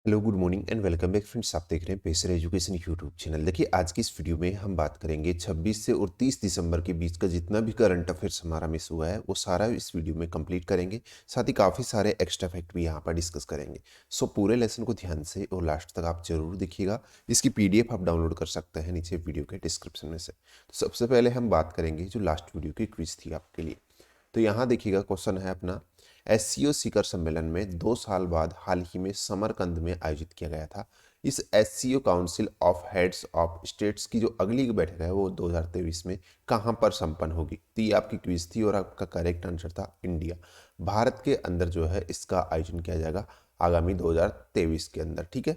Hello good morning and welcome back friends. आप देख रहे हैं पेसर एजुकेशन यूट्यूब चैनल। देखिए आज की इस वीडियो में हम बात करेंगे 26 से और 30 दिसंबर के बीच का जितना भी करंट अफेयर्स हमारा मिस हुआ है वो सारा इस वीडियो में कंप्लीट करेंगे। साथ ही काफ़ी सारे एक्स्ट्रा फैक्ट भी यहाँ पर डिस्कस करेंगे। सो पूरे लेसन को ध्यान से और लास्ट तक आप जरूर देखिएगा। इसकी पीडीएफ आप डाउनलोड कर सकते हैं नीचे वीडियो के डिस्क्रिप्शन में से। तो सबसे पहले हम बात करेंगे जो लास्ट वीडियो की क्विज थी आपके लिए। तो यहाँ देखिएगा क्वेश्चन है अपना, एससीओ शिखर सम्मेलन में 2 साल बाद हाल ही में समरकंद में आयोजित किया गया था। इस SCO council of heads of states की जो अगली बैठक है वो 2023 में कहाँ पर संपन्न होगी। तो ये आपकी क्विज थी और आपका करेक्ट आंसर था इंडिया। भारत के अंदर जो है इसका आयोजन किया जाएगा आगामी 2023 के अंदर। ठीक है,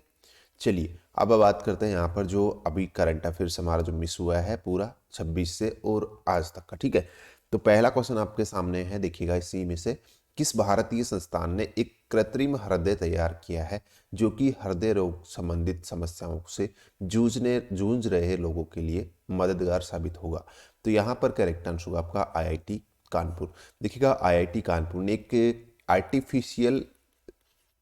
चलिए अब बात करते हैं यहाँ पर जो अभी करंट अफेयर्स हमारा जो मिस हुआ है पूरा 26 से और आज तक का। ठीक है, तो पहला क्वेश्चन आपके सामने है, देखिएगा इसी में से किस भारतीय संस्थान ने एक कृत्रिम हृदय तैयार किया है जो कि हृदय रोग संबंधित समस्याओं से जूझ रहे लोगों के लिए मददगार साबित होगा। तो यहाँ पर करेक्ट आंसर होगा आपका आईआईटी कानपुर। देखिएगा आईआईटी कानपुर ने एक आर्टिफिशियल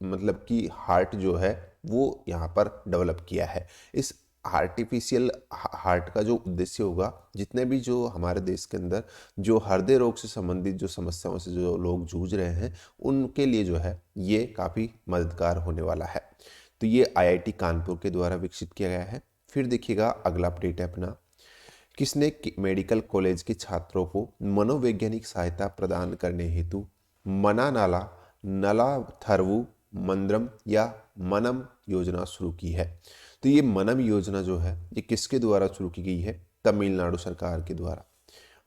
मतलब कि हार्ट जो है वो यहाँ पर डेवलप किया है। इस आर्टिफिशियल हार्ट का जो उद्देश्य होगा, जितने भी जो हमारे देश के अंदर जो हृदय रोग से संबंधित जो समस्याओं से जो लोग जूझ रहे हैं उनके लिए जो है ये काफ़ी मददगार होने वाला है। तो ये आईआईटी कानपुर के द्वारा विकसित किया गया है। फिर देखिएगा अगला अपडेट है अपना, किसने मेडिकल कॉलेज के छात्रों को मनोवैज्ञानिक सहायता प्रदान करने हेतु मना नाला नला थरवु मंद्रम या मनम योजना शुरू की है। तो ये मनम योजना जो है ये किसके द्वारा शुरू की गई है? तमिलनाडु सरकार के द्वारा।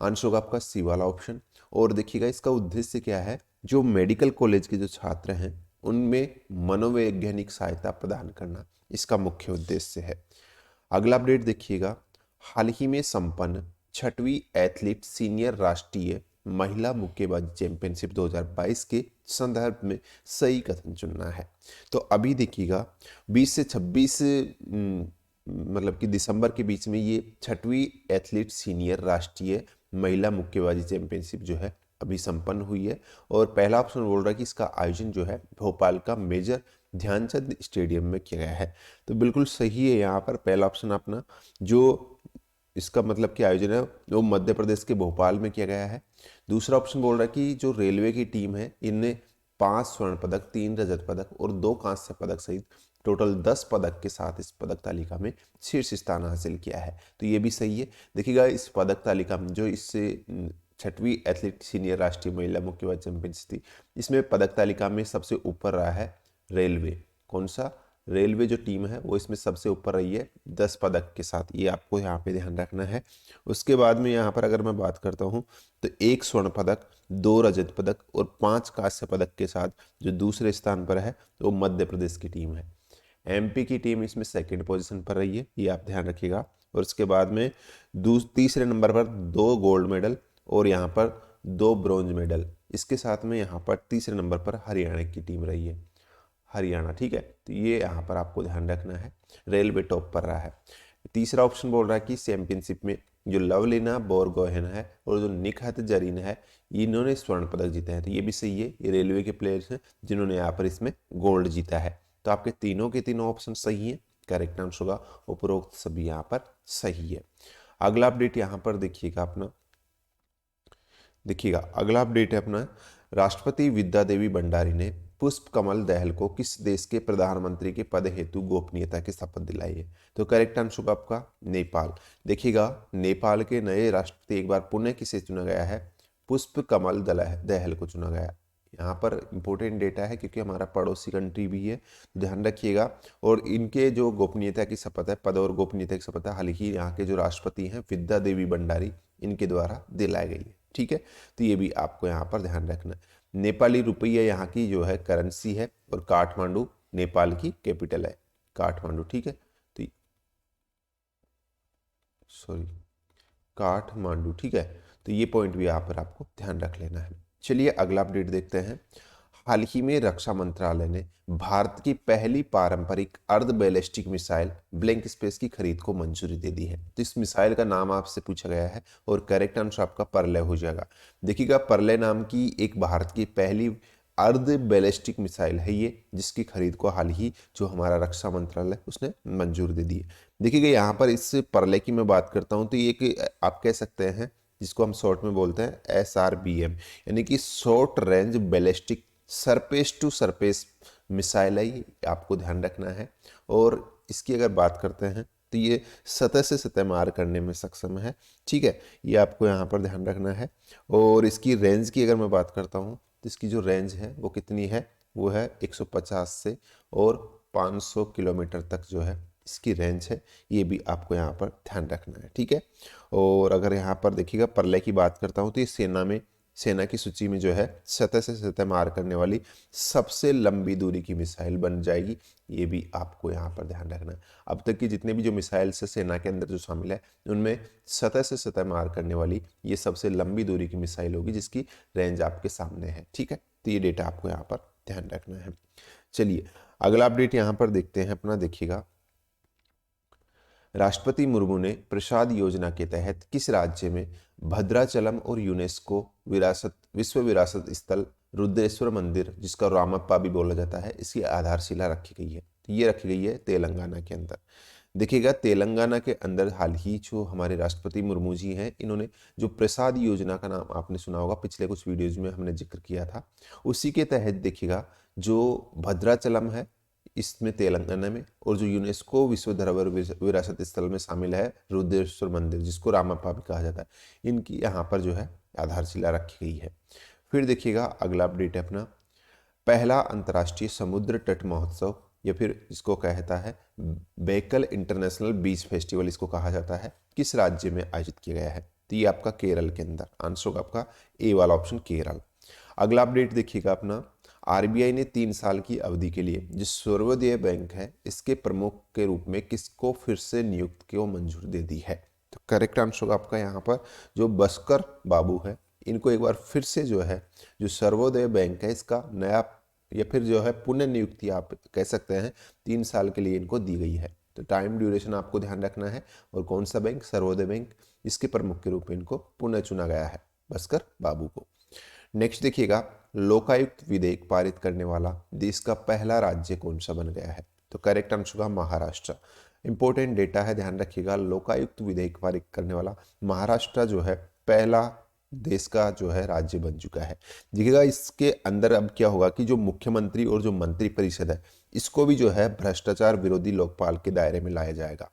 आंसर होगा आपका सी वाला ऑप्शन। और देखिएगा इसका उद्देश्य क्या है, जो मेडिकल कॉलेज के जो छात्र हैं उनमें मनोवैज्ञानिक सहायता प्रदान करना इसका मुख्य उद्देश्य है। अगला अपडेट देखिएगा, हाल ही में संपन्न छठवीं एथलीट सीनियर राष्ट्रीय महिला मुक्केबाजी चैंपियनशिप 2022 के संदर्भ में सही कथन चुनना है। तो अभी देखिएगा 20 से 26 मतलब कि दिसंबर के बीच में ये छठवीं एथलीट सीनियर राष्ट्रीय महिला मुक्केबाजी चैंपियनशिप जो है अभी संपन्न हुई है। और पहला ऑप्शन बोल रहा है कि इसका आयोजन जो है भोपाल का मेजर ध्यानचंद स्टेडियम में किया गया है। तो बिल्कुल सही है यहाँ पर पहला ऑप्शन अपना। जो इसका मतलब कि आयोजन है वो मध्य प्रदेश के भोपाल में किया गया है। दूसरा ऑप्शन बोल रहा है कि जो रेलवे की टीम है इनने 5 स्वर्ण पदक, 3 रजत पदक और 2 कांस्य पदक सहित टोटल 10 पदक के साथ इस पदक तालिका में शीर्ष स्थान हासिल किया है। तो ये भी सही है। देखिएगा इस पदक तालिका में जो इससे छठवीं एथलीट सीनियर राष्ट्रीय महिला मुक्केबाजी चैंपियनशिप थी, इसमें पदक तालिका में सबसे ऊपर रहा है रेलवे। कौन सा? रेलवे जो टीम है वो इसमें सबसे ऊपर रही है 10 पदक के साथ। ये आपको यहाँ पे ध्यान रखना है। उसके बाद में यहाँ पर अगर मैं बात करता हूँ तो 1 स्वर्ण पदक, 2 रजत पदक और 5 कांस्य पदक के साथ जो दूसरे स्थान पर है वो मध्य प्रदेश की टीम है। एमपी की टीम इसमें सेकंड पोजीशन पर रही है, ये आप ध्यान रखिएगा। और उसके बाद में तीसरे नंबर पर 2 गोल्ड मेडल और यहाँ पर 2 ब्रॉन्ज मेडल। इसके साथ में यहाँ पर तीसरे नंबर पर हरियाणा की टीम रही है, हरियाणा। ठीक है, तो ये यहाँ पर आपको ध्यान रखना है। रेलवे टॉप पर रहा है। तीसरा ऑप्शन बोल रहा है कि चैंपियनशिप में जो लवलिना बोरगोहेन है और जो निखत जरीन है इन्होंने स्वर्ण पदक जीते हैं। तो ये भी सही है, ये रेलवे के प्लेयर्स हैं जिन्होंने यहाँ पर इसमें गोल्ड जीता है। तो आपके तीनों के तीनों ऑप्शन सही हैं। करेक्ट आंसर होगा उपरोक्त सभी यहाँ पर सही है। अगला अपडेट यहाँ पर देखिएगा अपना, देखिएगा अगला अपडेट है अपना, राष्ट्रपति विद्या देवी भंडारी ने पुष्प कमल दहल को किस देश के प्रधानमंत्री के पद हेतु गोपनीयता की शपथ दिलाई है? तो करेक्ट आंसर होगा आपका नेपाल। देखिएगा नेपाल के नए राष्ट्रपति एक बार पुनः किसे चुना गया है? पुष्प कमल दहल को चुना गया। यहाँ पर इंपॉर्टेंट डेटा है क्योंकि हमारा पड़ोसी कंट्री भी है, ध्यान रखिएगा। और इनके जो गोपनीयता की शपथ है, पद और गोपनीयता की शपथ है, हाल ही यहाँ के जो राष्ट्रपति हैं विद्या देवी भंडारी इनके द्वारा दिलाई गई है। ठीक है, तो ये भी आपको यहाँ पर ध्यान रखना है। नेपाली रुपया यहाँ की जो है करेंसी है और काठमांडू नेपाल की कैपिटल है, काठमांडू। ठीक है, तो सॉरी काठमांडू। ठीक है, तो ये पॉइंट भी यहाँ पर आपको ध्यान रख लेना है। चलिए अगला अपडेट देखते हैं। हाल ही में रक्षा मंत्रालय ने भारत की पहली पारंपरिक अर्ध बैलिस्टिक मिसाइल ब्लैंक स्पेस की खरीद को मंजूरी दे दी है। तो इस मिसाइल का नाम आपसे पूछा गया है और करेक्ट आंसर आपका परले हो जाएगा। देखिएगा परले नाम की एक भारत की पहली अर्ध बैलिस्टिक मिसाइल है ये, जिसकी खरीद को हाल ही जो हमारा रक्षा मंत्रालय उसने मंजूर दे दी है। देखिएगा यहाँ पर इस परले की मैं बात करता हूँ तो ये एक आप कह सकते हैं जिसको हम शॉर्ट में बोलते हैं SRBM, यानी कि short range ballistic surface to surface missile है, ये आपको ध्यान रखना है। और इसकी अगर बात करते हैं तो ये सतह से सतह मार करने में सक्षम है, ठीक है, ये आपको यहाँ पर ध्यान रखना है। और इसकी रेंज की अगर मैं बात करता हूँ तो इसकी जो रेंज है वो कितनी है, वो है 150 से और 500 किलोमीटर तक जो है इसकी रेंज है, ये भी आपको यहाँ पर ध्यान रखना है, ठीक है। और अगर यहाँ पर देखिएगा परले की बात करता हूँ तो ये सेना की सूची में जो है सतह से सतह मार करने वाली सबसे लंबी दूरी की मिसाइल बन जाएगी, ये भी आपको यहाँ पर ध्यान रखना है। अब तक की जितने भी जो मिसाइल से सेना के अंदर जो शामिल है उनमें सतह से सतह मार करने वाली ये सबसे लंबी दूरी की मिसाइल होगी, जिसकी रेंज आपके सामने है, ठीक है। तो ये डेटा आपको यहाँ पर ध्यान रखना है। चलिए अगला अपडेट यहाँ पर देखते हैं अपना, देखिएगा राष्ट्रपति मुर्मू ने प्रसाद योजना के तहत किस राज्य में भद्राचलम और यूनेस्को विश्व विरासत स्थल रुद्रेश्वर मंदिर, जिसका रामप्पा भी बोला जाता है, इसकी आधारशिला रखी गई है? तो ये रखी गई है तेलंगाना के अंदर। देखिएगा तेलंगाना के अंदर हाल ही जो हमारे राष्ट्रपति मुर्मू जी हैं, इन्होंने जो प्रसाद योजना का नाम आपने सुना होगा, पिछले कुछ वीडियोज में हमने जिक्र किया था, उसी के तहत देखिएगा जो भद्राचलम है इसमें तेलंगाना में, और जो यूनेस्को विश्व धरोहर विरासत स्थल में शामिल है रुद्रेश्वर मंदिर, जिसको रामप्पा भी कहा जाता है, इनकी यहाँ पर जो है आधारशिला रखी गई है। फिर देखिएगा अगला अपडेट है अपना, पहला अंतर्राष्ट्रीय समुद्र तट महोत्सव या फिर इसको कहता है बेकल इंटरनेशनल बीच फेस्टिवल इसको कहा जाता है, किस राज्य में आयोजित किया गया है? तो ये आपका केरल के अंदर, आंसर होगा आपका ए वाला ऑप्शन केरल। अगला अपडेट देखिएगा अपना, आरबीआई ने 3 साल की अवधि के लिए जो सर्वोदय बैंक है इसके प्रमुख के रूप में किसको फिर से नियुक्त को मंजूर दे दी है? तो करेक्ट आंसर होगा आपका यहाँ पर जो बस्कर बाबू है, इनको एक बार फिर से जो है जो सर्वोदय बैंक है इसका नया या फिर जो है पुनः नियुक्ति आप कह सकते हैं 3 साल के लिए इनको दी गई है। तो टाइम ड्यूरेशन आपको ध्यान रखना है, और कौन सा बैंक? सर्वोदय बैंक, इसके प्रमुख के रूप में इनको पुनः चुना गया है बस्कर बाबू को। नेक्स्ट देखिएगा, लोकायुक्त विधेयक पारित करने वाला देश का पहला राज्य कौन सा बन गया है? तो करेक्ट आंसर होगा महाराष्ट्र। इंपॉर्टेंट डेटा है, ध्यान रखिएगा, लोकायुक्त विधेयक पारित करने वाला महाराष्ट्र जो है पहला देश का जो है राज्य बन चुका है। देखिएगा इसके अंदर अब क्या होगा कि जो मुख्यमंत्री और जो मंत्री परिषद है इसको भी जो है भ्रष्टाचार विरोधी लोकपाल के दायरे में लाया जाएगा,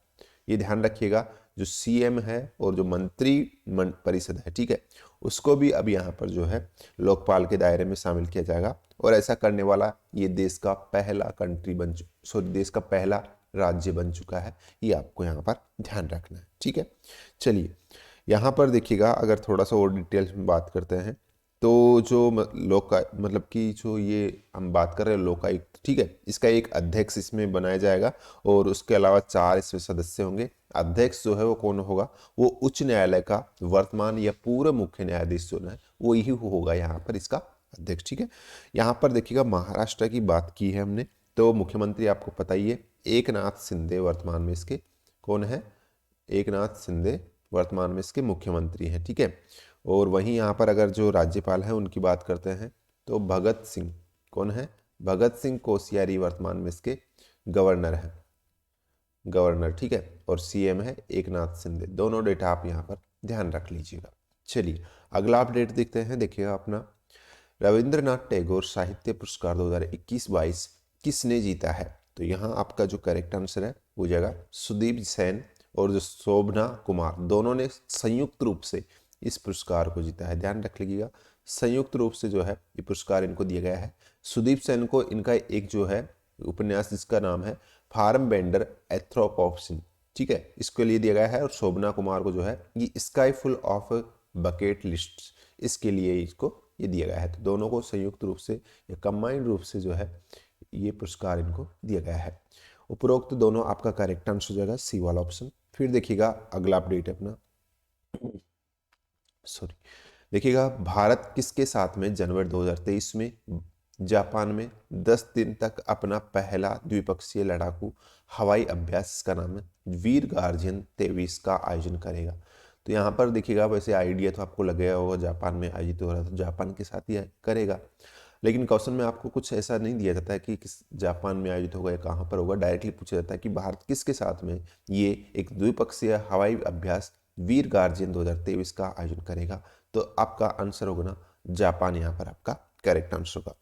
ये ध्यान रखिएगा। जो सीएम है और जो मंत्री परिषद है, ठीक है, उसको भी अब यहाँ पर जो है लोकपाल के दायरे में शामिल किया जाएगा, और ऐसा करने वाला ये देश का पहला देश का पहला राज्य बन चुका है, ये आपको यहाँ पर ध्यान रखना है, ठीक है। चलिए यहाँ पर देखिएगा अगर थोड़ा सा और डिटेल्स में बात करते हैं तो जो मतलब कि जो ये हम बात कर रहे हैं लोकायुक्त, ठीक है, इसका एक अध्यक्ष इसमें बनाया जाएगा और उसके अलावा 4 इसमें सदस्य होंगे। अध्यक्ष जो है वो कौन होगा? वो उच्च न्यायालय का वर्तमान या पूर्व मुख्य न्यायाधीश जो है वो ही होगा यहाँ पर इसका अध्यक्ष, ठीक है। यहाँ पर देखिएगा महाराष्ट्र की बात की है हमने, तो मुख्यमंत्री आपको पता ही है एकनाथ शिंदे वर्तमान में इसके कौन है? एकनाथ शिंदे वर्तमान में इसके मुख्यमंत्री हैं, ठीक है। और वहीं यहाँ पर अगर जो राज्यपाल हैं उनकी बात करते हैं तो भगत सिंह, कौन है? भगत सिंह कोश्यारी वर्तमान में इसके गवर्नर हैं, गवर्नर, ठीक है। और सीएम है एकनाथ शिंदे। दोनों डेटा आप यहाँ पर ध्यान रख लीजिएगा। चलिए अगला अपडेट देखते हैं, देखिएगा अपना, रविंद्रनाथ टैगोर साहित्य पुरस्कार 2021-22 किसने जीता है? तो यहाँ आपका जो करेक्ट आंसर है वो जाएगा सुदीप सेन और जो शोभना कुमार, दोनों ने संयुक्त रूप से इस पुरस्कार को जीता है। ध्यान रख लीजिएगा, संयुक्त रूप से जो है ये पुरस्कार इनको दिया गया है। सुदीप सेन को इनका एक जो है उपन्यास जिसका नाम है फार्म बेंडर एथ्रोपॉप्सिन, ठीक है, इसके लिए दिया गया है। और शोभना कुमार को जो है ये sky full of bucket list, इसके लिए इसको ये दिया गया है। तो दोनों को संयुक्त रूप से या कंबाइंड रूप से जो है ये पुरस्कार इनको दिया गया है। उपरोक्त दोनों आपका करेक्ट आंसर हो जाएगा सी वाला ऑप्शन। फिर देखिएगा अगला अपडेट है अपना, सॉरी, देखिएगा भारत किसके साथ में जनवरी 2023 में जापान में 10 दिन तक अपना पहला द्विपक्षीय लड़ाकू हवाई अभ्यास, का नाम है वीर गार्जियन 23 का आयोजन करेगा? तो यहाँ पर देखिएगा वैसे आइडिया तो आपको लगेगा होगा जापान में आयोजित हो रहा है तो जापान के साथ ही करेगा। लेकिन क्वेश्चन में आपको कुछ ऐसा नहीं दिया जाता है कि किस जापान में आयोजित होगा या कहाँ पर होगा, डायरेक्टली पूछा जाता है कि भारत किसके साथ में ये एक द्विपक्षीय हवाई अभ्यास वीर गार्जियन 2023 का आयोजन करेगा। तो आपका आंसर होगा ना जापान, यहाँ पर आपका करेक्ट आंसर होगा।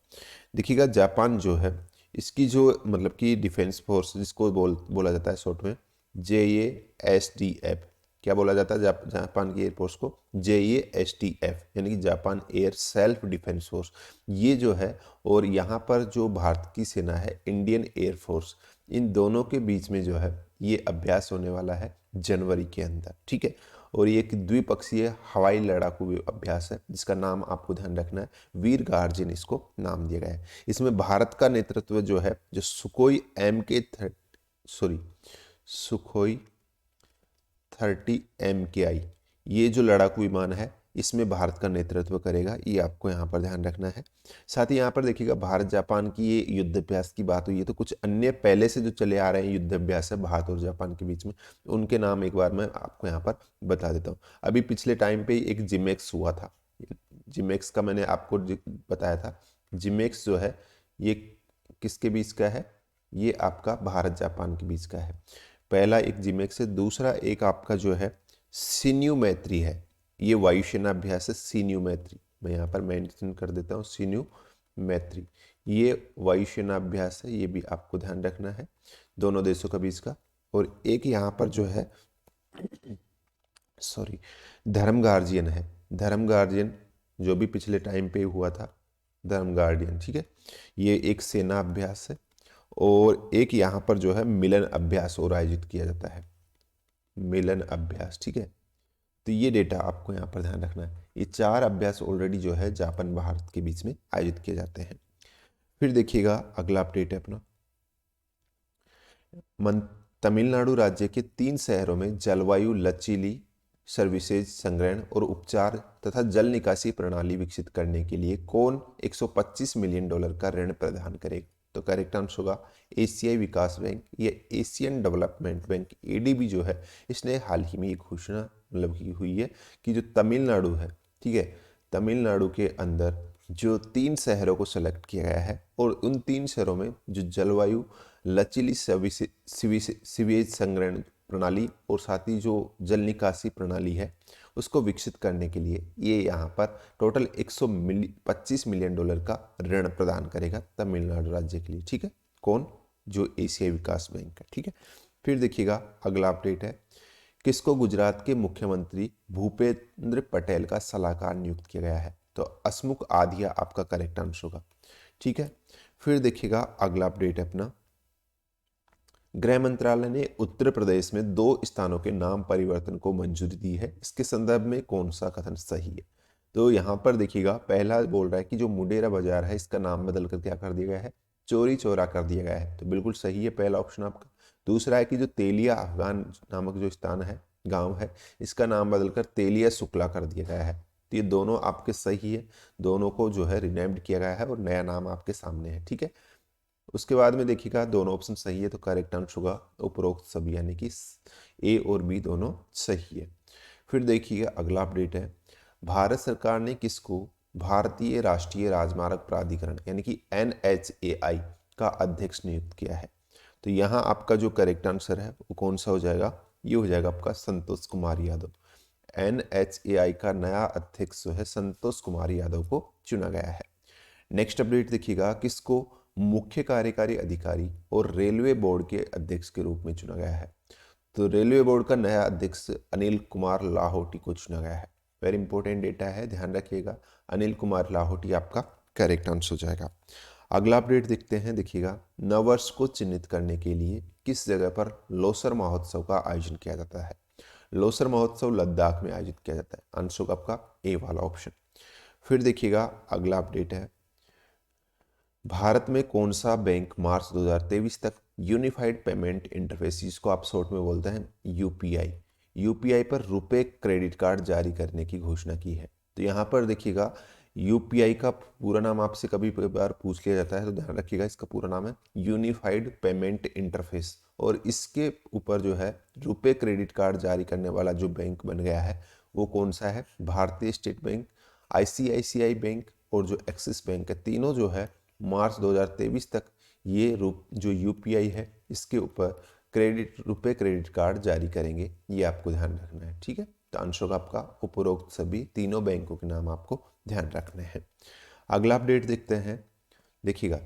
देखिएगा जापान जो है इसकी जो मतलब कि डिफेंस फोर्स जिसको बोला जाता है शॉर्ट में JASDF, क्या बोला जाता है जापान की एयरफोर्स को? JASDF यानी कि Japan air self defence force, ये जो है। और यहाँ पर जो भारत की सेना है इंडियन एयरफोर्स, इन दोनों के बीच में जो है ये अभ्यास होने वाला है जनवरी के अंदर, ठीक है। और ये एक द्विपक्षीय हवाई लड़ाकू अभ्यास है जिसका नाम आपको ध्यान रखना है वीर गार्जियन, इसको नाम दिया गया है। इसमें भारत का नेतृत्व जो है जो सुखोई 30 MKI, ये जो लड़ाकू विमान है इसमें भारत का नेतृत्व करेगा, ये आपको यहाँ पर ध्यान रखना है। साथ ही यहाँ पर देखिएगा भारत जापान की ये युद्ध अभ्यास की बात हुई है, तो कुछ अन्य पहले से जो चले आ रहे हैं युद्ध अभ्यास है भारत और जापान के बीच में, उनके नाम एक बार मैं आपको यहाँ पर बता देता हूँ। अभी पिछले टाइम पे एक जिमेक्स हुआ था, जिमेक्स का मैंने आपको बताया था। जिमेक्स जो है ये किसके बीच का है? ये आपका भारत जापान के बीच का है। पहला एक जिमेक्स है, दूसरा एक आपका जो है सिन्यू मैत्री है, ये वायुसेना अभ्यास है सिन्यू मैत्री, मैं यहाँ पर मेंशन कर देता हूँ सिन्यू मैत्री, ये वायुसेना अभ्यास है, ये भी आपको ध्यान रखना है दोनों देशों के बीच का। और एक यहाँ पर जो है धर्म गार्जियन है, धर्म गार्जियन जो भी पिछले टाइम पे हुआ था, धर्म गार्डियन, ठीक है। ये एक सेना अभ्यास है। और एक यहाँ पर जो है मिलन अभ्यास और आयोजित किया जाता है, मिलन अभ्यास, ठीक है। तो ये डेटा आपको यहाँ पर ध्यान रखना है। ये 4 अभ्यास ऑलरेडी जो है जापान भारत के बीच में आयोजित किए जाते हैं। फिर देखिएगा अगला अपडेट है अपना, तमिलनाडु राज्य के 3 शहरों में जलवायु लचीली सर्विसेज संग्रहण और उपचार तथा जल निकासी प्रणाली विकसित करने के लिए कौन $125 मिलियन का ऋण प्रदान करेगा? तो करेक्ट आंसर होगा एशियाई विकास बैंक या एशियन डेवलपमेंट बैंक, ADB जो है इसने हाल ही में एक घोषणा मतलब की हुई है कि जो तमिलनाडु है, ठीक है, तमिलनाडु के अंदर जो 3 शहरों को सेलेक्ट किया गया है और उन 3 शहरों में जो जलवायु लचीली सीवेज संग्रहण प्रणाली और साथ ही जो जल निकासी प्रणाली है उसको विकसित करने के लिए ये यहाँ पर टोटल $125 मिलियन का ऋण प्रदान करेगा तमिलनाडु राज्य के लिए, ठीक है। कौन? जो एशियाई विकास बैंक है, ठीक है। फिर देखिएगा अगला अपडेट है, किसको गुजरात के मुख्यमंत्री भूपेंद्र पटेल का सलाहकार नियुक्त किया गया है? तो हसमुख आधिया आपका करेक्ट आंसर होगा, ठीक है। फिर देखिएगा अगला अपडेट है अपना, गृह मंत्रालय ने उत्तर प्रदेश में 2 स्थानों के नाम परिवर्तन को मंजूरी दी है, इसके संदर्भ में कौन सा कथन सही है? तो यहाँ पर देखिएगा पहला बोल रहा है कि जो मुडेरा बाजार है इसका नाम बदल कर क्या कर दिया गया है? चोरी चौरा कर दिया गया है, तो बिल्कुल सही है पहला ऑप्शन आपका। दूसरा है कि जो तेलिया अफगान नामक जो स्थान है, गाँव है, इसका नाम बदलकर तेलिया शुक्ला कर दिया गया है। तो ये दोनों आपके सही है, दोनों को जो है रिनेम्ड किया गया है और नया नाम आपके सामने है, ठीक है। उसके बाद में देखिएगा दोनों ऑप्शन सही है, तो करेक्ट आंसर होगा उपरोक्त सभी, यानी कि A और B दोनों सही है। फिर देखिएगा अगला अपडेट है, भारत सरकार ने किसको भारतीय राष्ट्रीय राजमार्ग प्राधिकरण यानी कि NHAI का अध्यक्ष नियुक्त किया है? तो यहाँ आपका जो करेक्ट आंसर है वो कौन सा हो जाएगा? ये हो जाएगा आपका संतोष कुमार यादव। NHAI का नया अध्यक्ष जो है संतोष कुमार यादव को चुना गया है। नेक्स्ट अपडेट देखिएगा, किसको मुख्य कार्यकारी अधिकारी और रेलवे बोर्ड के अध्यक्ष के रूप में चुना गया है? तो रेलवे बोर्ड का नया अध्यक्ष अनिल कुमार लाहोटी को चुना गया है। वेरी इंपॉर्टेंट डेटा है, ध्यान रखिएगा, अनिल कुमार लाहोटी आपका करेक्ट आंसर हो जाएगा। अगला अपडेट देखते हैं, देखिएगा नववर्ष को चिन्हित करने के लिए किस जगह पर लोसर महोत्सव का आयोजन किया जाता है? लोसर महोत्सव लद्दाख में आयोजित किया जाता है, आंसर आपका A वाला ऑप्शन। फिर देखिएगा अगला अपडेट है, भारत में कौन सा बैंक मार्च 2023 तक यूनिफाइड पेमेंट इंटरफेस, जिसको आप शॉर्ट में बोलते हैं यूपीआई पर रुपए क्रेडिट कार्ड जारी करने की घोषणा की है? तो यहाँ पर देखिएगा यूपीआई का पूरा नाम आपसे कभी बार पूछ लिया जाता है, तो ध्यान रखिएगा इसका पूरा नाम है यूनिफाइड पेमेंट इंटरफेस। और इसके ऊपर जो है रुपए क्रेडिट कार्ड जारी करने वाला जो बैंक बन गया है वो कौन सा है? भारतीय स्टेट बैंक, ICICI बैंक और जो एक्सिस बैंक है, तीनों जो है मार्च 2023 तक ये जो यूपीआई है इसके ऊपर रुपए क्रेडिट कार्ड जारी करेंगे। ये आपको ध्यान रखना है, ठीक है। तो आंसर आपका उपरोक्त सभी तीनों बैंकों के नाम आपको ध्यान रखने हैं। अगला अपडेट देखते हैं। देखिएगा,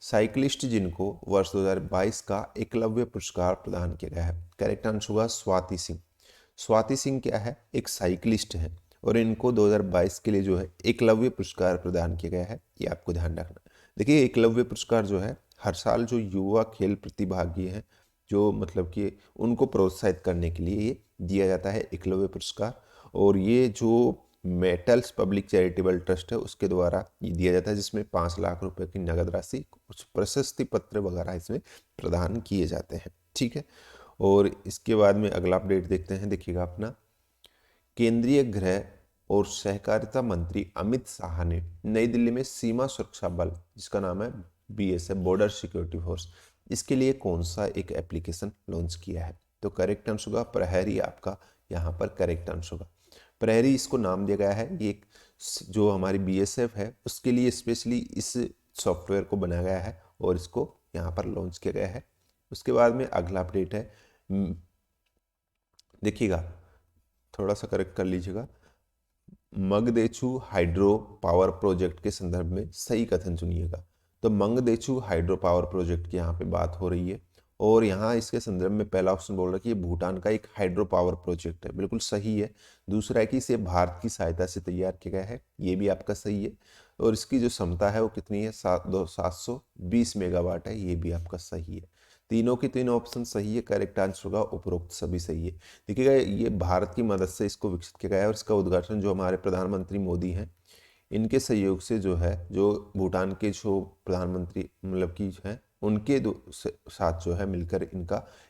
साइकिलिस्ट जिनको वर्ष 2022 का एकलव्य पुरस्कार प्रदान किया गया है, करेक्ट आंसर होगा स्वाति सिंह। स्वाति सिंह क्या है, एक साइकिलिस्ट है और इनको 2022 के लिए जो है एकलव्य पुरस्कार प्रदान किया गया है। ये आपको ध्यान रखना है। देखिए, एकलव्य पुरस्कार जो है हर साल जो युवा खेल प्रतिभागी हैं, जो मतलब कि उनको प्रोत्साहित करने के लिए ये दिया जाता है एकलव्य पुरस्कार। और ये जो मेटल्स पब्लिक चैरिटेबल ट्रस्ट है उसके द्वारा ये दिया जाता है, जिसमें 5 लाख रुपए की नगद राशि, कुछ प्रशस्ति पत्र वगैरह इसमें प्रदान किए जाते हैं, ठीक है। और इसके बाद में अगला अपडेट देखते हैं। देखिएगा अपना, केंद्रीय गृह और सहकारिता मंत्री अमित शाह ने नई दिल्ली में सीमा सुरक्षा बल, जिसका नाम है बीएसएफ, बॉर्डर सिक्योरिटी फोर्स, इसके लिए कौन सा एक एप्लीकेशन लॉन्च किया है? तो करेक्ट आंसर होगा प्रहरी, आपका यहाँ पर करेक्ट आंसर होगा प्रहरी। इसको नाम दिया गया है, ये जो हमारी बीएसएफ है उसके लिए स्पेशली इस सॉफ्टवेयर को बनाया गया है और इसको यहाँ पर लॉन्च किया गया है। उसके बाद में अगला अपडेट है, देखिएगा थोड़ा सा करेक्ट कर लीजिएगा, मंगदेचु हाइड्रो पावर प्रोजेक्ट के संदर्भ में सही कथन चुनिएगा। तो मंगदेचु हाइड्रो पावर प्रोजेक्ट की यहाँ पे बात हो रही है और यहाँ इसके संदर्भ में पहला ऑप्शन बोल रहा है कि ये भूटान का एक हाइड्रो पावर प्रोजेक्ट है, बिल्कुल सही है। दूसरा है कि इसे भारत की सहायता से तैयार किया गया है, ये भी आपका सही है। और इसकी जो क्षमता है वो कितनी है, 720 मेगावाट है, ये भी आपका सही है। तीनों के तीनों ऑप्शन सही है, करेक्ट आंसर होगा उपरोक्त सभी सही है। देखिएगा, ये भारत की मदद से इसको विकसित किया गया है और इसका उद्घाटन जो हमारे प्रधानमंत्री मोदी हैं इनके सहयोग से जो है, जो भूटान के जो प्रधानमंत्री मतलब कि हैं उनके साथ जो है मिलकर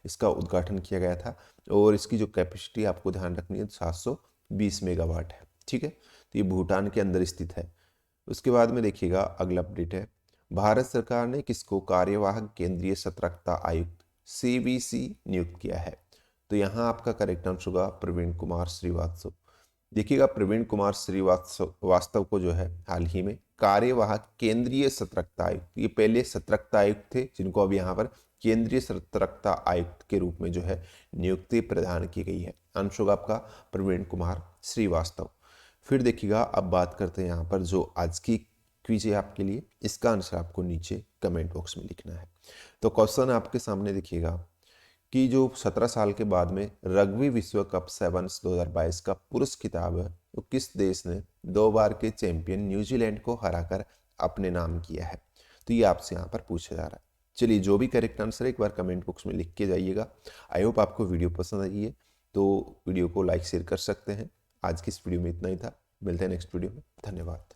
इसका उद्घाटन किया गया था। और इसकी जो कैपेसिटी आपको ध्यान रखनी है 720 मेगावाट है, ठीक है। तो ये भूटान के अंदर स्थित है। उसके बाद में देखिएगा अगला अपडेट है, भारत सरकार ने किसको कार्यवाहक केंद्रीय सतर्कता आयुक्त सीवीसी नियुक्त किया है? तो यहाँ आपका करेक्ट आंसर होगा प्रवीण कुमार श्रीवास्तव। देखिएगा, प्रवीण कुमार श्रीवास्तव को जो है हाल ही में कार्यवाहक केंद्रीय सतर्कता आयुक्त, ये पहले सतर्कता आयुक्त थे जिनको अब यहाँ पर केंद्रीय सतर्कता आयुक्त के रूप में जो है नियुक्ति प्रदान की गई है। आंसर होगा आपका प्रवीण कुमार श्रीवास्तव। फिर देखिएगा, अब बात करते हैं यहाँ पर जो आज की क्विज है आपके लिए, इसका आंसर आपको नीचे कमेंट बॉक्स में लिखना है। तो क्वेश्चन आपके सामने देखिएगा कि जो 17 साल के बाद में रग्बी विश्व कप सेवन्स 2022 का पुरुष खिताब है वो किस देश ने 2 बार के चैंपियन न्यूजीलैंड को हराकर अपने नाम किया है? तो ये आपसे यहाँ पर पूछा जा रहा है। चलिए, जो भी करेक्ट आंसर है एक बार कमेंट बॉक्स में लिख के जाइएगा। आई होप आपको वीडियो पसंद आई है, तो वीडियो को लाइक शेयर कर सकते हैं। आज की इस वीडियो में इतना ही था, मिलते हैं नेक्स्ट वीडियो में, धन्यवाद।